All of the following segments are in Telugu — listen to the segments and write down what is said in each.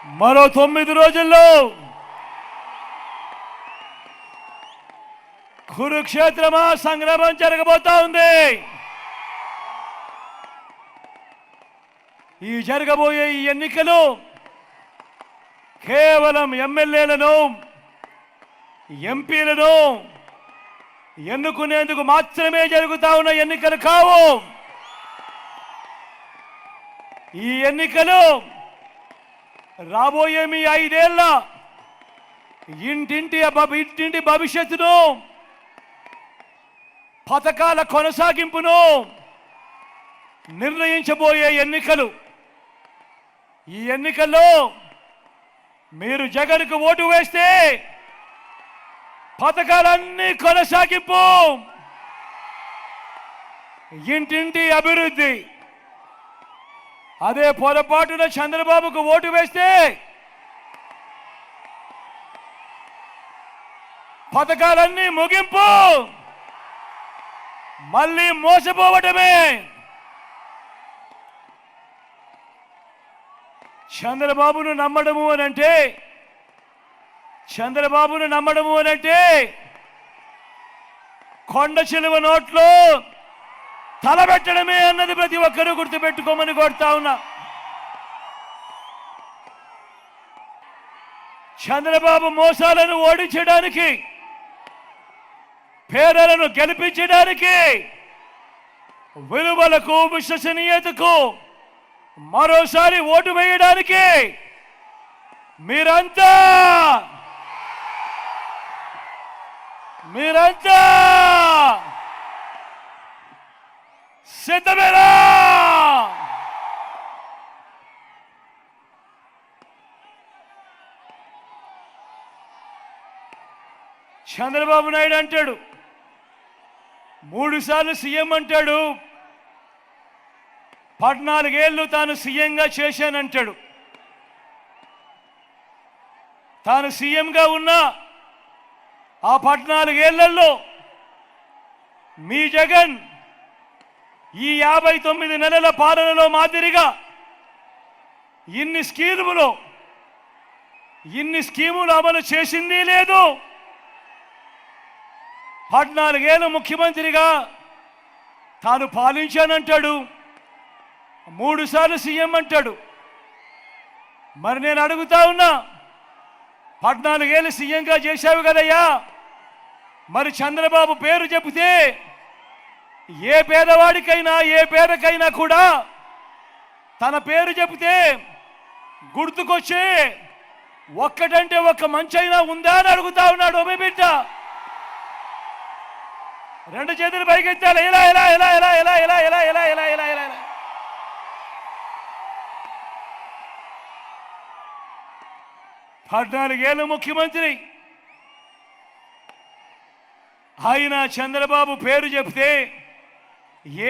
మరో 9 రోజుల్లో కురుక్షేత్రమా సంగ్రామం జరగబోతా ఉంది. ఈ జరగబోయే ఈ ఎన్నికలు కేవలం ఎమ్మెల్యేలను ఎంపీలను ఎన్నుకునేందుకు మాత్రమే జరుగుతా ఉన్న ఎన్నికలు కావు. ఈ ఎన్నికలు రాబోయే మీ 5 ఏళ్ల ఇంటింటి భవిష్యత్తును, పథకాల కొనసాగింపును నిర్ణయించబోయే ఎన్నికలు. ఈ ఎన్నికల్లో మీరు జగన్కు ఓటు వేస్తే పథకాలన్నీ కొనసాగింపు, ఇంటింటి అభివృద్ధి. అదే పొరపాటున చంద్రబాబుకు ఓటు వేస్తే పథకాలన్నీ ముగింపు, మళ్ళీ మోసపోవటమే. చంద్రబాబును నమ్మడము అనంటే కొండ చిలువ నోట్లో తలబెట్టడమే అన్నది ప్రతి ఒక్కరూ గుర్తుపెట్టుకోమని కోరుతా ఉన్నా. చంద్రబాబు మోసాలను ఓడించడానికి, పేదలను గెలిపించడానికి, విలువలకు విశ్వసనీయతకు మరోసారి ఓటు వేయడానికి మీరంతా సిద్ధమేనా? చంద్రబాబు నాయుడు అంటాడు 3 సార్లు సీఎం అంటాడు, 14 ఏళ్ళు తాను సీఎంగా చేశానంటాడు. తాను సీఎంగా ఉన్న ఆ 14 ఏళ్లలో మీ జగన్ ఈ 59 నెలల పాలనలో మాదిరిగా ఇన్ని స్కీములు అమలు చేసింది లేదు. 14 ఏళ్ళు ముఖ్యమంత్రిగా తాను పాలించానంటాడు, 3 సార్లు సీఎం అంటాడు. మరి నేను అడుగుతా ఉన్నా, 14 ఏళ్ళు సీఎంగా చేశావు కదయ్యా, మరి చంద్రబాబు పేరు చెబితే ఏ పేదవాడికైనా ఏ పేదకైనా కూడా తన పేరు చెబితే గుర్తుకొచ్చే ఒక్కటంటే ఒక్క మంచైనా ఉందా అని అడుగుతా ఉన్నాడు. మీ బిడ్డ 2 చేతులు పైకెత్తాలి. ఇలా ఇలా ఇలా ఇలా ఇలా ఇలా ఇలా ఇలా ఇలా ఇలా ఇలా 14 ఏళ్ళు ముఖ్యమంత్రి ఆయన చంద్రబాబు పేరు చెప్తే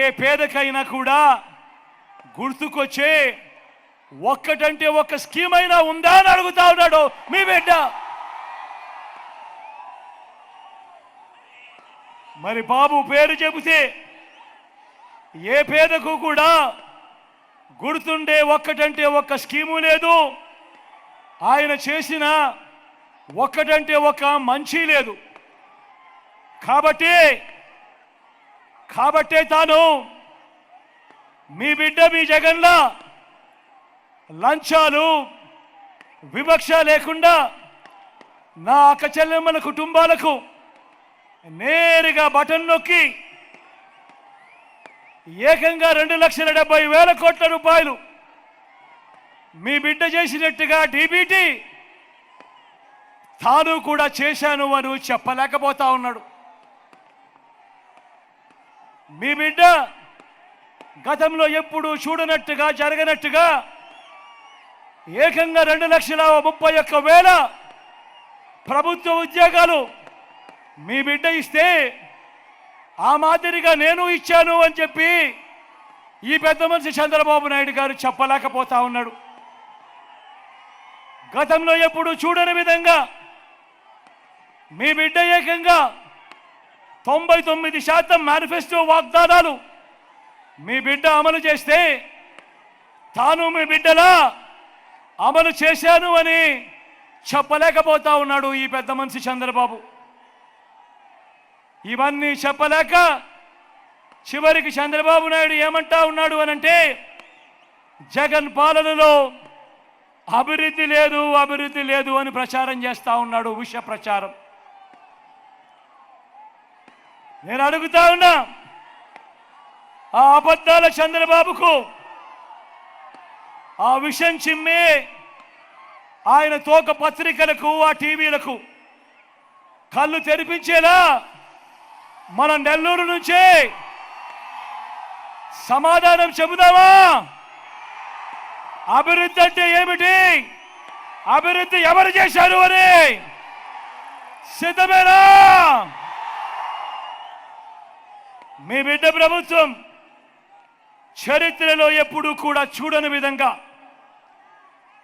ఏ పేదకైనా కూడా గుర్తుకొచ్చే ఒక్కటంటే ఒక్క స్కీమ్ అయినా ఉందా అని అడుగుతా ఉన్నాడు మీ బిడ్డ. మరి బాబు పేరు చెబితే ఏ పేదకు కూడా గుర్తుండే ఒక్కటంటే ఒక్క స్కీము లేదు, ఆయన చేసిన ఒక్కటంటే ఒక్క మంచి లేదు. కాబట్టే తాను మీ బిడ్డ మీ జగన్లా లంచాలు వివక్ష లేకుండా నా అక్క చెల్లెమ్మల కుటుంబాలకు నేరుగా బటన్ నొక్కి ఏకంగా 2,70,000 కోట్ల రూపాయలు మీ బిడ్డ చేసినట్టుగా డీబీటీ తాను కూడా చేశాను అని చెప్పలేకపోతా ఉన్నాడు. మీ బిడ్డ గతంలో ఎప్పుడు చూడనట్టుగా జరగనట్టుగా ఏకంగా 2,31,000 ప్రభుత్వ ఉద్యోగాలు మీ బిడ్డ ఇస్తే ఆ మాదిరిగా నేను ఇచ్చాను అని చెప్పి ఈ పెద్ద మనిషి చంద్రబాబు నాయుడు గారు చెప్పలేకపోతా ఉన్నాడు. గతంలో ఎప్పుడు చూడని విధంగా మీ బిడ్డ ఏకంగా 99% మేనిఫెస్టో వాగ్దానాలు మీ బిడ్డ అమలు చేస్తే తాను మీ బిడ్డలా అమలు చేశాను అని చెప్పలేకపోతా ఉన్నాడు ఈ పెద్ద మనిషి చంద్రబాబు. ఇవన్నీ చెప్పలేక చివరికి చంద్రబాబు నాయుడు ఏమంటా ఉన్నాడు అనంటే, జగన్ పాలనలో అభివృద్ధి లేదు అభివృద్ధి లేదు అని ప్రచారం చేస్తా ఉన్నాడు, విష ప్రచారం. నేను అడుగుతా ఉన్నా, ఆ అబద్ధాల చంద్రబాబుకు ఆ విషయం చిమ్మే ఆయన తోక పత్రికలకు ఆ టీవీలకు కళ్ళు తెరిపించేలా మన నెల్లూరు నుంచే సమాధానం చెబుదామా? అభివృద్ధి అంటే ఏమిటి, అభివృద్ధి ఎవరు చేశారు అని సిద్ధమేనా? మీ బిడ్డ ప్రభుత్వం చరిత్రలో ఎప్పుడూ కూడా చూడని విధంగా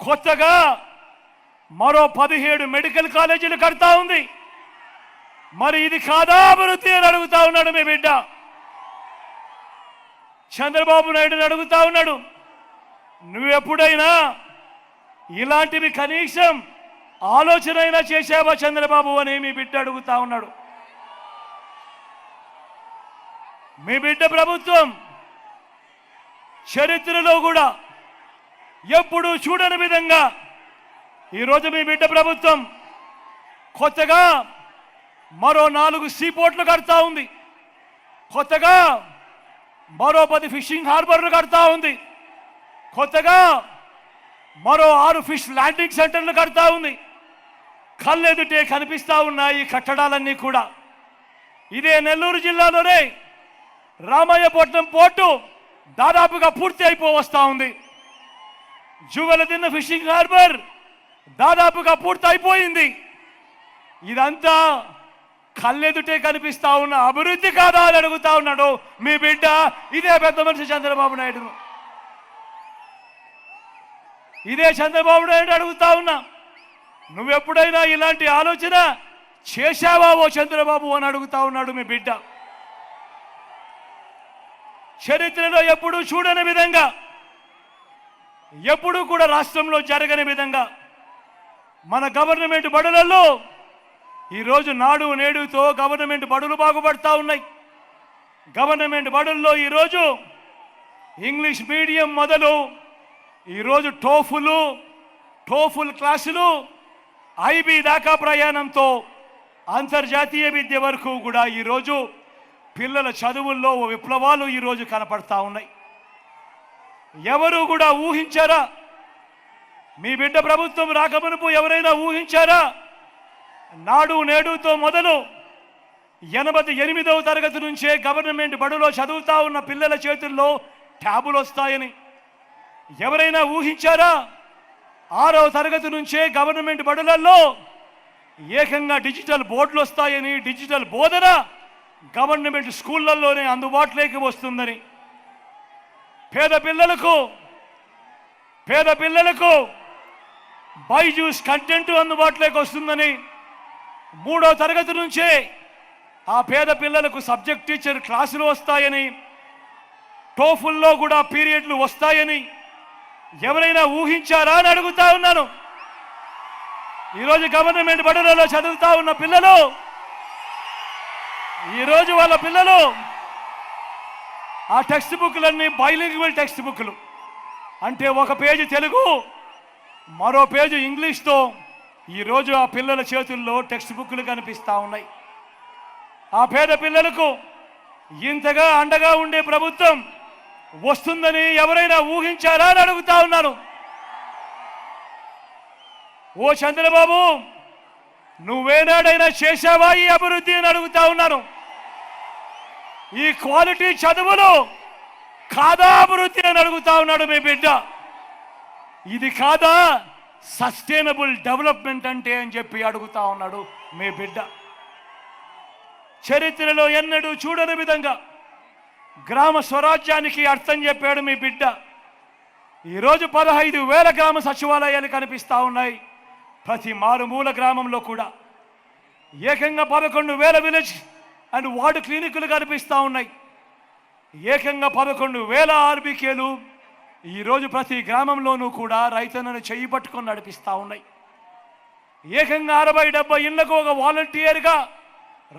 కొత్తగా మరో 17 మెడికల్ కాలేజీలు కడతా ఉంది. మరి ఇది కాదా అభివృద్ధి అని అడుగుతా ఉన్నాడు మీ బిడ్డ. చంద్రబాబు నాయుడుని అడుగుతా ఉన్నాడు, నువ్వెప్పుడైనా ఇలాంటివి కనీసం ఆలోచన అయినా చేశావా చంద్రబాబు అని మీ బిడ్డ అడుగుతా ఉన్నాడు. మీ బిడ్డ ప్రభుత్వం చరిత్రలో కూడా ఎప్పుడూ చూడని విధంగా ఈరోజు మీ బిడ్డ ప్రభుత్వం కొత్తగా మరో 4 సీపోర్ట్లు కడతా ఉంది, కొత్తగా మరో 10 ఫిషింగ్ హార్బర్లు కడతా ఉంది, కొత్తగా మరో 6 ఫిష్ ల్యాండింగ్ సెంటర్లు కడతా ఉంది. కళ్ళెదుటే కనిపిస్తా ఉన్నాయి ఈ కట్టడాలన్నీ కూడా. ఇదే నెల్లూరు జిల్లాలోనే రామయ్యపట్నం పోర్టు దాదాపుగా పూర్తి అయిపోవస్తా ఉంది. జువెలదిన్న ఫిషింగ్ హార్బర్ దాదాపుగా పూర్తి అయిపోయింది. ఇదంతా కళ్ళెదుటే కనిపిస్తా ఉన్న అభివృద్ధి కాదా అని అడుగుతా ఉన్నాడు మీ బిడ్డ, ఇదే పెద్ద మనిషి చంద్రబాబు నాయుడును. ఇదే చంద్రబాబు నాయుడు అడుగుతా ఉన్నా, నువ్వెప్పుడైనా ఇలాంటి ఆలోచన చేశావా ఓ చంద్రబాబు అని అడుగుతా ఉన్నాడు మీ బిడ్డ. చరిత్రలో ఎప్పుడూ చూడని విధంగా, ఎప్పుడూ కూడా రాష్ట్రంలో జరగని విధంగా మన గవర్నమెంట్ బడులలో ఈరోజు నాడు నేడుతో గవర్నమెంట్ బడులు బాగుపడతా ఉన్నాయి. గవర్నమెంట్ బడుల్లో ఈరోజు ఇంగ్లీష్ మీడియం మొదలు ఈరోజు టోఫుల్ క్లాసులు ఐబీ దాకా ప్రయాణంతో అంతర్జాతీయ విద్య వరకు కూడా ఈరోజు పిల్లల చదువుల్లో విప్లవాలు ఈరోజు కనపడతా ఉన్నాయి. ఎవరు కూడా ఊహించారా? మీ బిడ్డ ప్రభుత్వం రాకమునుపు ఎవరైనా ఊహించారా? నాడు నేడుతో మొదలు 88వ తరగతి నుంచే గవర్నమెంట్ బడులో చదువుతా ఉన్న పిల్లల చేతుల్లో ట్యాబులు వస్తాయని ఎవరైనా ఊహించారా? 6వ తరగతి నుంచే గవర్నమెంట్ బడులలో ఏకంగా డిజిటల్ బోర్డులు వస్తాయని, డిజిటల్ బోధన గవర్నమెంట్ స్కూళ్ళల్లోనే అందుబాటులోకి వస్తుందని, పేద పిల్లలకు బైజూస్ కంటెంట్ అందుబాటులోకి వస్తుందని, 3వ తరగతి నుంచే ఆ పేద పిల్లలకు సబ్జెక్ట్ టీచర్ క్లాసులు వస్తాయని, టోఫుల్లో కూడా పీరియడ్లు వస్తాయని ఎవరైనా ఊహించారా అని అడుగుతా ఉన్నాను. ఈరోజు గవర్నమెంట్ బడులలో చదువుతా ఉన్న పిల్లలు, ఈరోజు వాళ్ళ పిల్లలు ఆ టెక్స్ట్ బుక్లన్నీ బైలింగ్వల్ టెక్స్ట్ బుక్లు, అంటే ఒక పేజీ తెలుగు మరో పేజీ ఇంగ్లీష్తో ఈరోజు ఆ పిల్లల చేతుల్లో టెక్స్ట్ బుక్లు కనిపిస్తూ ఉన్నాయి. ఆ పేద పిల్లలకు ఇంతగా అండగా ఉండే ప్రభుత్వం వస్తుందని ఎవరైనా ఊహించారా అని అడుగుతా ఉన్నాను. ఓ చంద్రబాబు, నువ్వేనాడైనా చేశావా ఈ అభివృద్ధి అని అడుగుతా ఉన్నాను. ఈ క్వాలిటీ చదువులు కాదా అభివృద్ధి అని అడుగుతా ఉన్నాడు మీ బిడ్డ. ఇది కాదా సస్టైనబుల్ డెవలప్మెంట్ అంటే అని చెప్పి అడుగుతా ఉన్నాడు మీ బిడ్డ. చరిత్రలో ఎన్నడూ చూడని విధంగా గ్రామ స్వరాజ్యానికి అర్థం చెప్పాడు మీ బిడ్డ. ఈరోజు 15,000 గ్రామ సచివాలయాలు కనిపిస్తూ ఉన్నాయి. ప్రతి మారుమూల గ్రామంలో కూడా ఏకంగా 11,000 విలేజ్ అండ్ వార్డు క్లినిక్లు కనిపిస్తూ ఉన్నాయి. ఏకంగా 11,000 ఆర్బీకేలు, ఈరోజు ప్రతి గ్రామంలోనూ కూడా రైతన్నను చెయ్యి పట్టుకొని నడిపిస్తూ ఉన్నాయి. ఏకంగా 60-70 ఇళ్లకు ఒక వాలంటీర్గా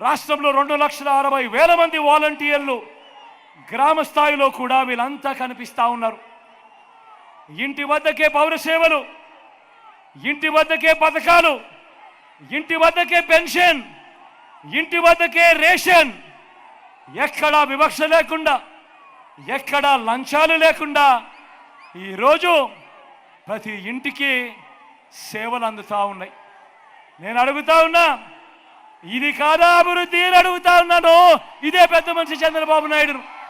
రాష్ట్రంలో 2,60,000 మంది వాలంటీర్లు గ్రామ స్థాయిలో కూడా వీళ్ళంతా కనిపిస్తూ ఉన్నారు. ఇంటి వద్దకే పౌర సేవలు, ఇంటి వద్దకే పథకాలు, ఇంటి వద్దకే పెన్షన్, ఇంటి వద్దకే రేషన్, ఎక్కడా వివక్ష లేకుండా, ఎక్కడా లంచాలు లేకుండా ఈరోజు ప్రతి ఇంటికి సేవలు అందుతూ ఉన్నాయి. నేను అడుగుతా ఉన్నా, ఇది కాదా అభివృద్ధి అని అడుగుతా ఉన్నాను. ఇదే పెద్ద మనిషి చంద్రబాబు నాయుడును.